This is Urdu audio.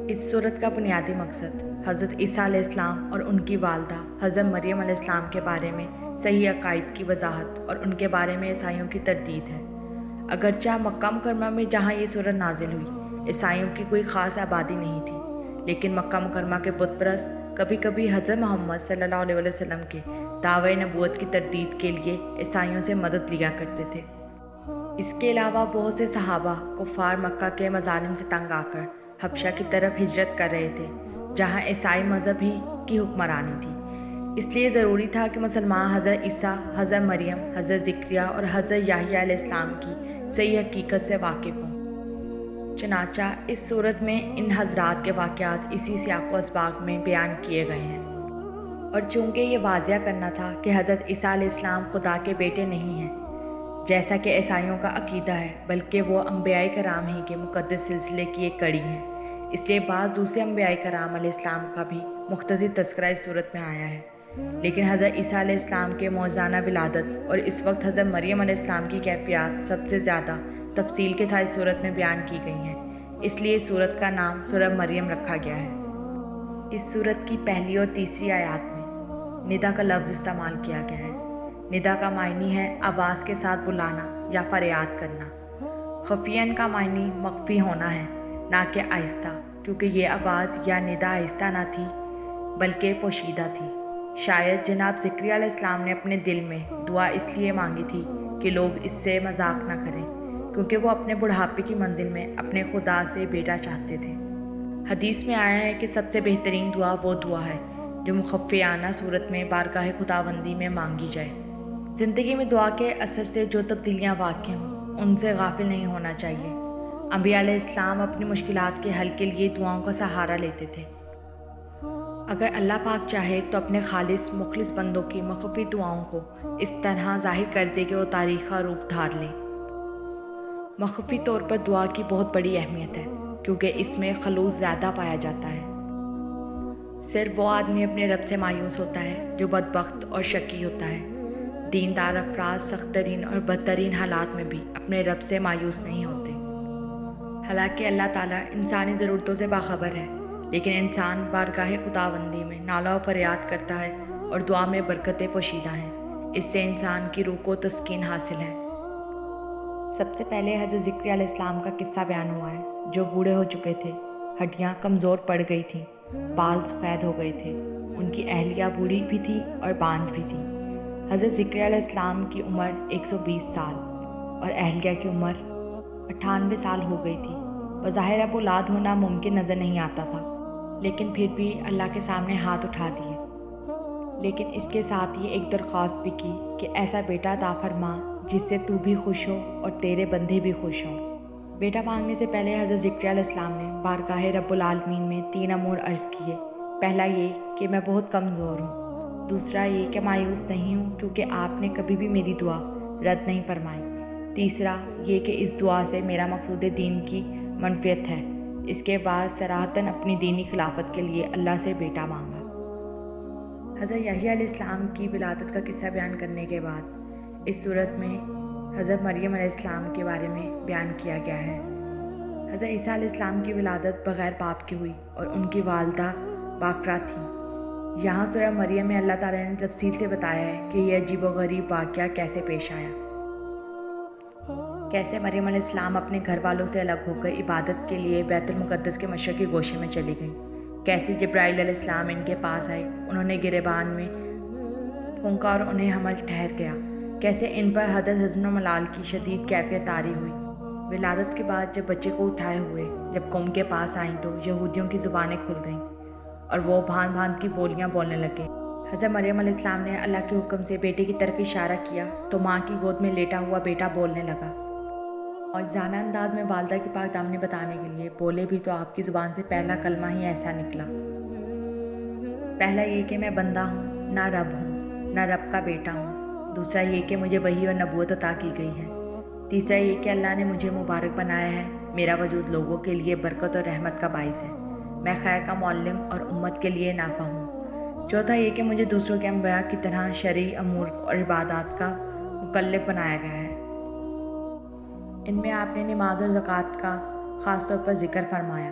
اس صورت کا بنیادی مقصد حضرت عیسیٰ علیہ السلام اور ان کی والدہ حضرت مریم علیہ السلام کے بارے میں صحیح عقائد کی وضاحت اور ان کے بارے میں عیسائیوں کی تردید ہے۔ اگرچہ مکہ مکرمہ میں جہاں یہ صورت نازل ہوئی عیسائیوں کی کوئی خاص آبادی نہیں تھی، لیکن مکہ مکرمہ کے بت پرست کبھی کبھی حضرت محمد صلی اللہ علیہ وسلم کے دعوی نبوت کی تردید کے لیے عیسائیوں سے مدد لیا کرتے تھے۔ اس کے علاوہ بہت سے صحابہ کفار مکہ کے مظالم سے تنگ آ کر حبشہ کی طرف ہجرت کر رہے تھے، جہاں عیسائی مذہب ہی کی حکمرانی تھی۔ اس لیے ضروری تھا کہ مسلمان حضرت عیسیٰ، حضرت مریم، حضرت زکریا اور حضرت یحییٰ علیہ السلام کی صحیح حقیقت سے واقف ہوں۔ چنانچہ اس صورت میں ان حضرات کے واقعات اسی سیاق و اسباق میں بیان کیے گئے ہیں، اور چونکہ یہ واضح کرنا تھا کہ حضرت عیسیٰ علیہ السلام خدا کے بیٹے نہیں ہیں جیسا کہ عیسائیوں کا عقیدہ ہے، بلکہ وہ انبیاء کرام ہی کے مقدس سلسلے کی ایک کڑی ہیں، اس لیے بعض دوسرے انبیاء کرام علیہ السلام کا بھی مختصر تذکرہ اس صورت میں آیا ہے۔ لیکن حضرت عیسیٰ علیہ السلام کے موعظانہ ولادت اور اس وقت حضرت مریم علیہ السلام کی کیفیات سب سے زیادہ تفصیل کے ساتھ اس صورت میں بیان کی گئی ہیں، اس لیے اس صورت کا نام سورہ مریم رکھا گیا ہے۔ اس صورت کی پہلی اور تیسری آیات میں ندا کا لفظ استعمال کیا گیا ہے۔ ندا کا معنی ہے آواز کے ساتھ بلانا یا فریاد کرنا۔ خفیًا کا معنی مخفی ہونا ہے، نہ کہ آہستہ، کیونکہ یہ آواز یا ندا آہستہ نہ تھی بلکہ پوشیدہ تھی۔ شاید جناب زکریا علیہ السلام نے اپنے دل میں دعا اس لیے مانگی تھی کہ لوگ اس سے مذاق نہ کریں، کیونکہ وہ اپنے بڑھاپے کی منزل میں اپنے خدا سے بیٹا چاہتے تھے۔ حدیث میں آیا ہے کہ سب سے بہترین دعا وہ دعا ہے جو مخفیانہ صورت میں بارگاہ خداوندی میں مانگی جائے۔ زندگی میں دعا کے اثر سے جو تبدیلیاں واقع ہوں ان سے غافل نہیں ہونا چاہیے۔ انبیاء علیہ السلام اپنی مشکلات کے حل کے لیے دعاؤں کا سہارا لیتے تھے۔ اگر اللہ پاک چاہے تو اپنے خالص مخلص بندوں کی مخفی دعاؤں کو اس طرح ظاہر کر دے کہ وہ تاریخ کا روپ دھار لیں۔ مخفی طور پر دعا کی بہت بڑی اہمیت ہے، کیونکہ اس میں خلوص زیادہ پایا جاتا ہے۔ صرف وہ آدمی اپنے رب سے مایوس ہوتا ہے جو بدبخت اور شقی ہوتا ہے۔ دیندار افراد سخت ترین اور بدترین حالات میں بھی اپنے رب سے مایوس نہیں ہوتے۔ حالانکہ اللہ تعالیٰ انسانی ضرورتوں سے باخبر ہے، لیکن انسان بارگاہ خداوندی میں نالہ و فریاد کرتا ہے اور دعا میں برکتیں پوشیدہ ہیں۔ اس سے انسان کی روح کو تسکین حاصل ہے۔ سب سے پہلے حضرت زکریا علیہ السلام کا قصہ بیان ہوا ہے، جو بوڑھے ہو چکے تھے، ہڈیاں کمزور پڑ گئی تھیں، بال سفید ہو گئے تھے، ان کی اہلیہ بوڑھی بھی تھی اور بانجھ بھی تھی۔ حضرت زکریا علیہ السلام کی عمر 120 سال اور اہلیہ کی عمر 98 سال ہو گئی تھی۔ بظاہر اب اولاد ہونا ممکن نظر نہیں آتا تھا، لیکن پھر بھی اللہ کے سامنے ہاتھ اٹھا دیے۔ لیکن اس کے ساتھ یہ ایک درخواست بھی کی کہ ایسا بیٹا عطا فرما جس سے تو بھی خوش ہو اور تیرے بندے بھی خوش ہوں۔ بیٹا مانگنے سے پہلے حضرت زکریا علیہ السلام نے بارگاہ رب العالمین میں 3 امور عرض کیے۔ پہلا یہ کہ میں بہت کمزور ہوں، دوسرا یہ کہ مایوس نہیں ہوں کیونکہ آپ نے کبھی بھی میری دعا رد نہیں فرمائی، تیسرا یہ کہ اس دعا سے میرا مقصود دین کی منفعت ہے۔ اس کے بعد صراحتاً اپنی دینی خلافت کے لیے اللہ سے بیٹا مانگا۔ حضرت یحییٰ علیہ السلام کی ولادت کا قصہ بیان کرنے کے بعد اس صورت میں حضرت مریم علیہ السلام کے بارے میں بیان کیا گیا ہے۔ حضرت عیسیٰ علیہ السلام کی ولادت بغیر باپ کی ہوئی اور ان کی والدہ باکرہ تھیں۔ یہاں سورہ مریم میں اللہ تعالیٰ نے تفصیل سے بتایا ہے کہ یہ عجیب و غریب واقعہ کیسے پیش آیا۔ کیسے مریم علیہ السلام اپنے گھر والوں سے الگ ہو کر عبادت کے لیے بیت المقدس کے مشرقی گوشے میں چلی گئیں۔ کیسے جبرائیل علیہ السلام ان کے پاس آئے، انہوں نے گریبان میں پھونکا اور انہیں حمل ٹھہر گیا۔ کیسے ان پر حضرت حزن و ملال کی شدید کیفیت طاری ہوئی۔ ولادت کے بعد جب بچے کو اٹھائے ہوئے جب قوم کے پاس آئیں تو یہودیوں کی زبانیں کھل گئیں اور وہ بھانت بھانت کی بولیاں بولنے لگے۔ حضرت مریم علیہ السلام نے اللہ کے حکم سے بیٹے کی طرف اشارہ کیا تو ماں کی گود میں لیٹا ہوا بیٹا بولنے لگا۔ موعظانہ انداز میں والدہ کی پاک دامنی بتانے کے لیے بولے بھی تو آپ کی زبان سے پہلا کلمہ ہی ایسا نکلا۔ پہلا یہ کہ میں بندہ ہوں، نہ رب ہوں، نہ رب کا بیٹا ہوں۔ دوسرا یہ کہ مجھے وحی اور نبوت عطا کی گئی ہے۔ تیسرا یہ کہ اللہ نے مجھے مبارک بنایا ہے، میرا وجود لوگوں کے لیے برکت اور رحمت کا باعث ہے، میں خیر کا معلم اور امت کے لیے نافع ہوں۔ چوتھا یہ کہ مجھے دوسروں کے انبیاء کی طرح شرعی امور اور عبادات کا مکلف بنایا گیا ہے۔ ان میں آپ نے نماز اور زکوٰۃ کا خاص طور پر ذکر فرمایا۔